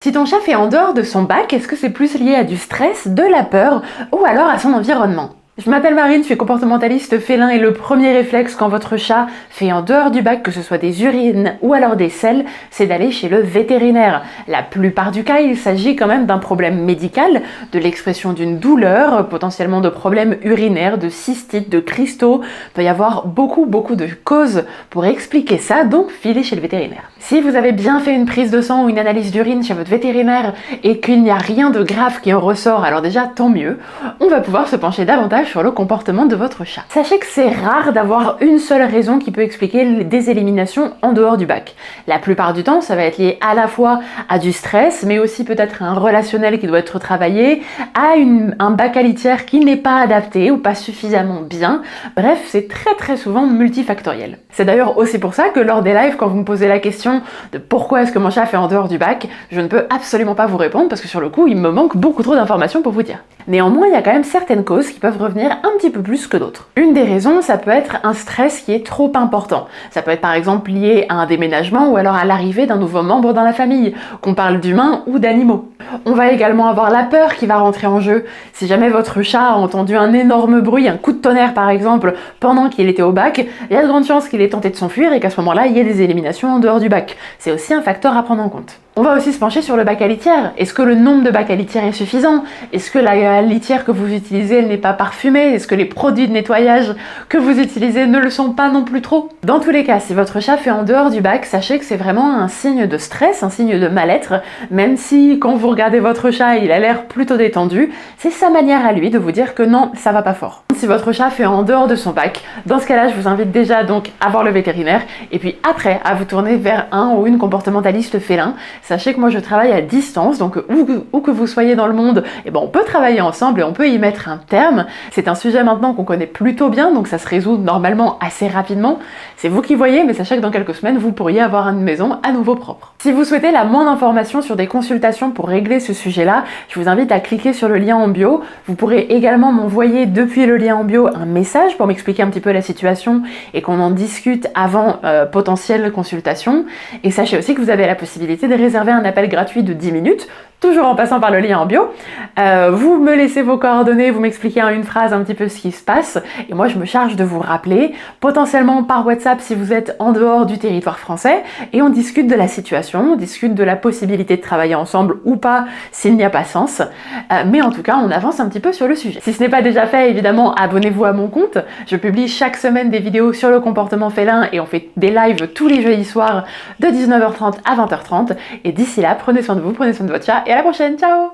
Si ton chat fait en dehors de son bac, est-ce que c'est plus lié à du stress, de la peur ou alors à son environnement? Je m'appelle Marine, je suis comportementaliste félin et le premier réflexe quand votre chat fait en dehors du bac, que ce soit des urines ou alors des selles, c'est d'aller chez le vétérinaire. La plupart du cas, il s'agit quand même d'un problème médical, de l'expression d'une douleur, potentiellement de problèmes urinaires, de cystites, de cristaux. Il peut y avoir beaucoup de causes pour expliquer ça, donc filez chez le vétérinaire. Si vous avez bien fait une prise de sang ou une analyse d'urine chez votre vétérinaire et qu'il n'y a rien de grave qui en ressort, alors déjà tant mieux, on va pouvoir se pencher davantage sur le comportement de votre chat. Sachez que c'est rare d'avoir une seule raison qui peut expliquer des éliminations en dehors du bac. La plupart du temps, ça va être lié à la fois à du stress, mais aussi peut-être à un relationnel qui doit être travaillé, à un bac à litière qui n'est pas adapté ou pas suffisamment bien. Bref, c'est très souvent multifactoriel. C'est d'ailleurs aussi pour ça que lors des lives, quand vous me posez la question de pourquoi est-ce que mon chat fait en dehors du bac, je ne peux absolument pas vous répondre parce que sur le coup, il me manque beaucoup trop d'informations pour vous dire. Néanmoins, il y a quand même certaines causes qui peuvent revenir un petit peu plus que d'autres. Une des raisons, ça peut être un stress qui est trop important. Ça peut être par exemple lié à un déménagement ou alors à l'arrivée d'un nouveau membre dans la famille, qu'on parle d'humains ou d'animaux. On va également avoir la peur qui va rentrer en jeu. Si jamais votre chat a entendu un énorme bruit, un coup de tonnerre par exemple, pendant qu'il était au bac, il y a de grandes chances qu'il ait tenté de s'enfuir et qu'à ce moment-là, il y ait des éliminations en dehors du bac. C'est aussi un facteur à prendre en compte. On va aussi se pencher sur le bac à litière. Est-ce que le nombre de bacs à litière est suffisant? Est-ce que la litière que vous utilisez, elle n'est pas parfumée? Est-ce que les produits de nettoyage que vous utilisez ne le sont pas non plus trop? Dans tous les cas, si votre chat fait en dehors du bac, sachez que c'est vraiment un signe de stress, un signe de mal-être, même si quand vous regardez votre chat, il a l'air plutôt détendu, c'est sa manière à lui de vous dire que non, ça va pas fort. Si votre chat fait en dehors de son bac, dans ce cas-là, je vous invite déjà donc à voir le vétérinaire et puis après à vous tourner vers un ou une comportementaliste félin. Sachez que moi je travaille à distance, donc où que vous soyez dans le monde, on peut travailler ensemble et on peut y mettre un terme. C'est un sujet maintenant qu'on connaît plutôt bien, donc ça se résout normalement assez rapidement. C'est vous qui voyez, mais sachez que dans quelques semaines, vous pourriez avoir une maison à nouveau propre. Si vous souhaitez la moindre information sur des consultations pour régler ce sujet-là, je vous invite à cliquer sur le lien en bio. Vous pourrez également m'envoyer depuis le lien en bio un message pour m'expliquer un petit peu la situation et qu'on en discute avant potentielle consultation. Et sachez aussi que vous avez la possibilité de réserver un appel gratuit de 10 minutes, toujours en passant par le lien en bio. Vous me laissez vos coordonnées, vous m'expliquez en une phrase un petit peu ce qui se passe, et moi je me charge de vous rappeler, potentiellement par WhatsApp si vous êtes en dehors du territoire français, et on discute de la situation, on discute de la possibilité de travailler ensemble ou pas s'il n'y a pas sens, mais en tout cas on avance un petit peu sur le sujet. Si ce n'est pas déjà fait, évidemment, abonnez-vous à mon compte. Je publie chaque semaine des vidéos sur le comportement félin et on fait des lives tous les jeudis soirs de 19h30 à 20h30, et d'ici là, prenez soin de vous, prenez soin de votre chat, et à la prochaine, ciao!